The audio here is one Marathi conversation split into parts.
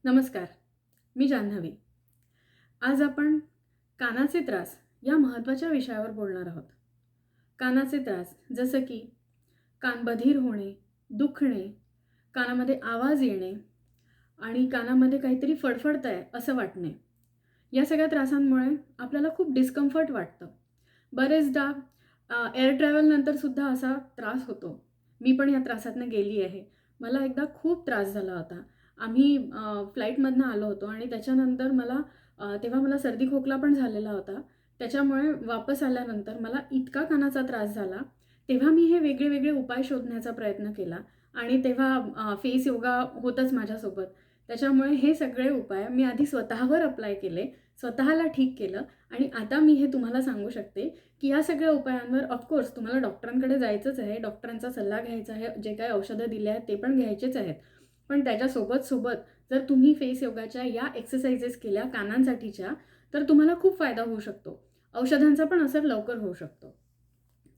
नमस्कार, मी जान्हवी. आज आपण कानाचे त्रास या महत्त्वाच्या विषयावर बोलणार आहोत. कानाचे त्रास जसं की कान बधीर होणे, दुखणे, कानामध्ये आवाज येणे आणि कानामध्ये काहीतरी फडफडतंय असं वाटणे. या सगळ्या त्रासांमुळे आपल्याला खूप डिस्कम्फर्ट वाटतं. बरेचदा एअर ट्रॅव्हलनंतरसुद्धा असा त्रास होतो. मी पण या त्रासातनं गेली आहे. मला एकदा खूप त्रास झाला होता. आम्ही फ्लाईटमधनं आलो होतो आणि त्याच्यानंतर तेव्हा मला सर्दी खोकला पण झालेला होता. त्याच्यामुळे वापस आल्यानंतर मला इतका कानाचा त्रास झाला. तेव्हा मी हे वेगळे वेगळे उपाय शोधण्याचा प्रयत्न केला आणि तेव्हा फेस योगा होतंच माझ्यासोबत. त्याच्यामुळे हे सगळे उपाय मी आधी स्वतःवर अप्लाय केले, स्वतःला ठीक केलं आणि आता मी हे तुम्हाला सांगू शकते, की या सगळ्या उपायांवर ऑफकोर्स तुम्हाला डॉक्टरांकडे जायचंच आहे. डॉक्टरांचा सल्ला घ्यायचा आहे. जे काही औषधं दिली आहेत ते पण घ्यायचेच आहेत. पण त्याच्यासोबत जर तुम्ही फेस योगाच्या या एक्सरसाइजेस केल्या कानांसाठीच्या, तर तुम्हाला खूप फायदा होऊ शकतो. औषधांचा पण असर लवकर होऊ शकतो.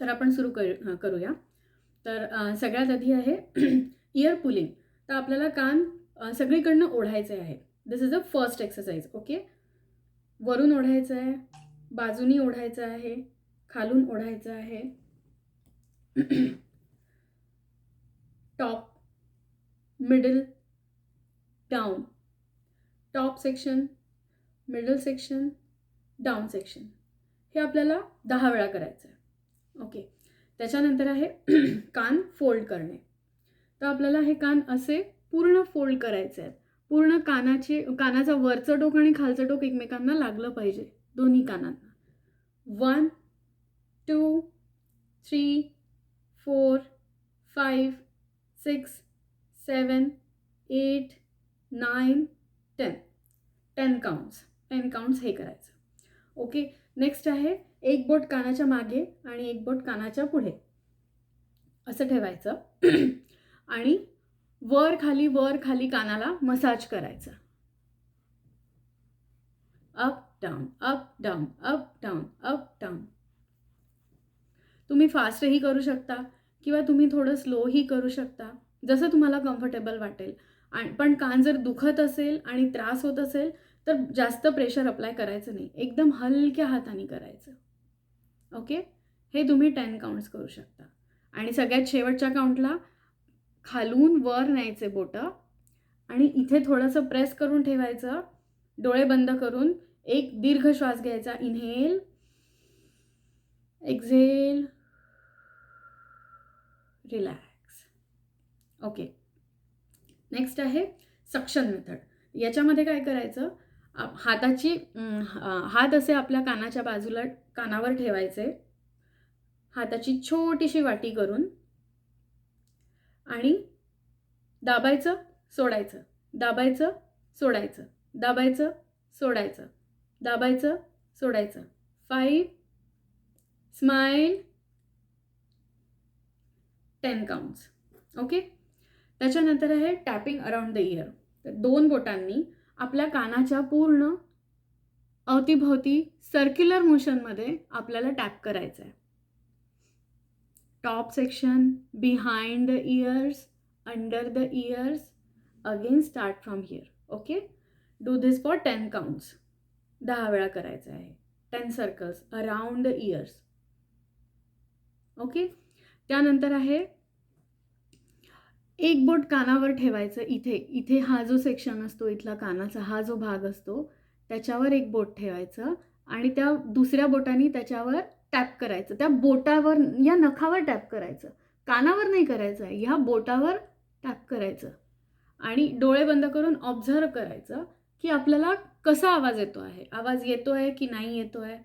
तर आपण सुरू करूया. तर सगळ्यात आधी आहे इयर पुलिंग. तर आपल्याला कान सगळीकडनं ओढायचे आहे. This is a first exercise. Okay. वरून ओढायचं आहे, बाजूनी ओढायचं आहे, खालून ओढायचं आहे. Top, middle, down. Top section, middle section, down section. हे आपल्याला 10 वेळा करायचं आहे. ओके. त्याच्यानंतर आहे कान फोल्ड करणे. तर आपल्याला हे कान असे पूर्ण फोल्ड करायचे आहेत. पूर्ण कानाचं वरचं टोक आणि खालचं टोक एकमेकांना लागलं पाहिजे, दोन्ही कानांना. 1, 2, 3, 4, 5, 6, 7, 8, 9, 10. 10 काउंट्स हे करायचं. ओके. नेक्स्ट आहे एक बोट कानाच्या मागे आणि एक बोट कानाच्या पुढे असं ठेवायचं आणि वर खाली कानाला मसाज करायचं. Up down, up down, up down, up down. तुम्ही फास्टही करू शकता किंवा तुम्ही थोडं स्लोही करू शकता, जसं तुम्हाला कम्फर्टेबल वाटेल. पण कान जर दुखत असेल आणि त्रास होत असेल तर जास्त प्रेशर अप्लाय करायचं नाही. एकदम हलक्या हाताने करायचं. ओके. हे तुम्ही 10 काउंट्स करू शकता. आणि सगळ्यात शेवटच्या काउंटला खालून वर न्यायचे बोटं आणि इथे थोडंसं प्रेस करून ठेवायचं. डोळे बंद करून एक दीर्घ श्वास घ्यायचा. Inhale, exhale, relax. Okay. Next आहे सक्शन मेथड. याच्यामध्ये काय करायचं, हात असे आपल्या कानाच्या बाजूला कानावर ठेवायचे, हाताची छोटीशी वाटी करून, आणि दाबायचं, सोडायचं, दाबायचं, सोडायचं, दाबायचं, सोडायचं, दाबायचं, सोडायचं. 5, स्माईल, 10 काउंट्स. ओके. त्याच्यानंतर आहे टॅपिंग अराउंड द इयर. तर 2 बोटांनी आपल्या कानाच्या पूर्ण अवतीभोवती सर्क्युलर मोशनमध्ये आपल्याला टॅप करायचं आहे. Top section, behind the years, under the years, again start from here. Okay. Do this for 10 counts. 10 वेळा करायचं आहे. 10 circles around the years. Okay. त्यानंतर आहे एक बोट कानावर ठेवायचं. इथे हा जो सेक्शन असतो, इथला कानाचा हा जो भाग असतो, त्याच्यावर एक बोट ठेवायचं आणि त्या दुसऱ्या बोटाने त्याच्यावर टॅप करायचं. त्या बोटावर या नखावर टॅप करायचं. कानावर नाही करायचं आहे, ह्या बोटावर टॅप करायचं आणि डोळे बंद करून ऑब्झर्व करायचं की आपल्याला कसा आवाज येतो आहे. आवाज येतो आहे की नाही येतो आहे.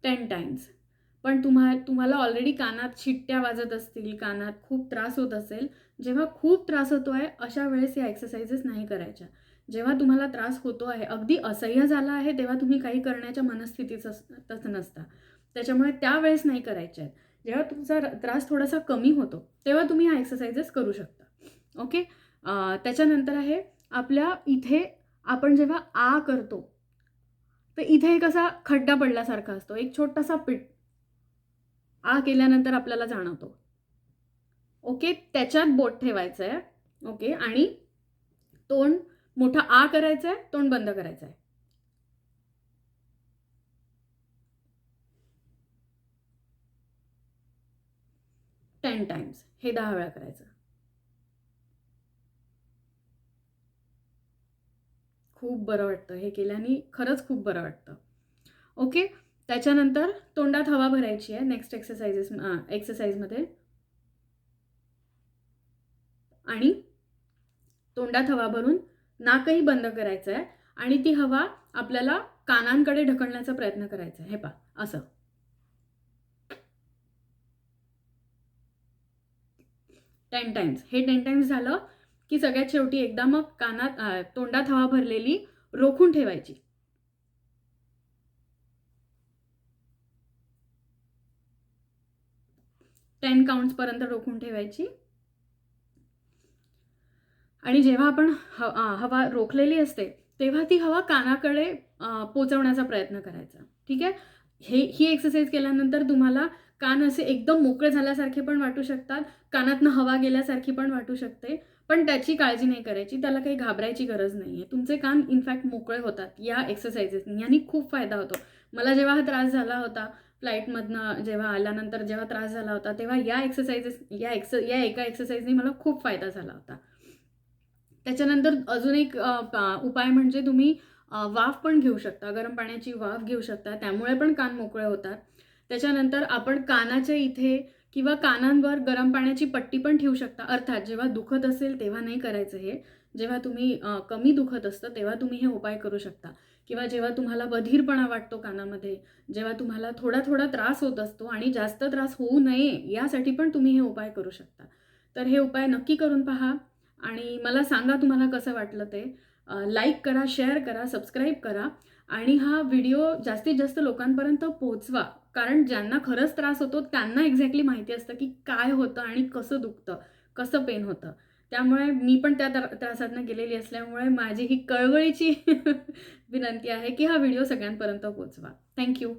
10 टाइम्स. पण तुम्हाला ऑलरेडी कानात शिट्ट्या वाजत असतील, कानात खूप त्रास होत असेल, जेव्हा खूप त्रास होतो आहे अशा वेळेस या एक्सरसाइजेस नाही करायच्या. जेव्हा तुम्हाला त्रास होतो आहे, अगदी असह्य झाला आहे, तेव्हा तुम्ही काही करण्याच्या मनस्थितीतच नसता. त्याच्यामुळे त्यावेळेस नाही करायच्या आहेत. जेव्हा तुमचा त्रास थोडासा कमी होतो तेव्हा तुम्ही हा एक्सरसाइजेस करू शकता. ओके. त्याच्यानंतर आहे आपल्या इथे आपण जेव्हा आ करतो तर इथे एक असा खड्डा पडल्यासारखा असतो, एक छोटासा पिट आ केल्यानंतर आपल्याला जाणवतो. ओके. त्याच्यात बोट ठेवायचं आहे. ओके. आणि तोंड मोठा आ करायचं आहे, तोंड बंद करायचं आहे. Ten times. हे 10 वेळा करायचं. खूप बरं वाटतं हे केल्याने, खरंच खूप बरं वाटतं. ओके. त्याच्यानंतर तोंडात हवा भरायची आहे नेक्स्ट एक्सरसाइजमध्ये. आणि तोंडात हवा भरून नाकही बंद करायचं आहे आणि ती हवा आपल्याला कानांकडे ढकलण्याचा प्रयत्न करायचा आहे. हे पहा असं. 10 टाइम्स. हे 10 टाइम्स झालं की सगळ्यात शेवटी एकदा मग तोंडात हवा भरलेली रोखून ठेवायची. 10 काउंट्स पर्यंत रोखून ठेवायची. आणि जेव्हा आपण हवा रोखलेली असते तेव्हा ती हवा कानाकडे पोचवण्याचा प्रयत्न करायचा. ठीक आहे. ही एक्सरसाइज केल्यानंतर तुम्हाला कान असे एकदम मोकळे झाल्यासारखे पण वाटू शकतात, कानातनं हवा गेल्यासारखी पण वाटू शकते, पण त्याची काळजी नाही करायची, त्याला काही घाबरायची गरज नाही आहे. तुमचे कान इनफॅक्ट मोकळे होतात या एक्सरसाइजेसनी. यांनी खूप फायदा होतो. मला जेव्हा हा त्रास झाला होता फ्लाईटमधनं जेव्हा आल्यानंतर जेव्हा त्रास झाला होता तेव्हा या एका एक्सरसाइजनी मला खूप फायदा झाला होता. त्याच्यानंतर अजून एक उपाय म्हणजे तुम्ही वाफ पण घेऊ शकता, गरम पाण्याची वाफ घेऊ शकता, त्यामुळे पण कान मोकळे होतात. त्याच्यानंतर आपण कानाच्या इथे किंवा कानांवर गरम पाण्याची पट्टी पण ठेवू शकता. अर्थात जेव्हा दुखत असेल तेव्हा नाही करायचं हे. जेव्हा तुम्ही कमी दुखत असतं तेव्हा तुम्ही हे उपाय करू शकता. किंवा जेव्हा तुम्हाला बधीरपणा वाटतो कानामध्ये, जेव्हा तुम्हाला थोडा थोडा त्रास होत असतो आणि जास्त त्रास होऊ नये यासाठी पण तुम्ही हे उपाय करू शकता. तर हे उपाय नक्की करून पहा आणि मला सांगा तुम्हाला कसं वाटलं ते. लाईक करा, शेअर करा, सबस्क्राईब करा आणि हा व्हिडिओ जास्तीत जास्त लोकांपर्यंत पोहोचवा. कारण ज्यांना खरंच त्रास होतो त्यांना एक्झॅक्टली माहिती असतं की काय होतं आणि कसं दुखतं, कसं पेन होतं. त्यामुळे मी पण त्या त्रासातनं गेलेली असल्यामुळे माझी ही कळवळीची विनंती आहे की हा व्हिडिओ सगळ्यांपर्यंत पोहोचवा. थँक्यू.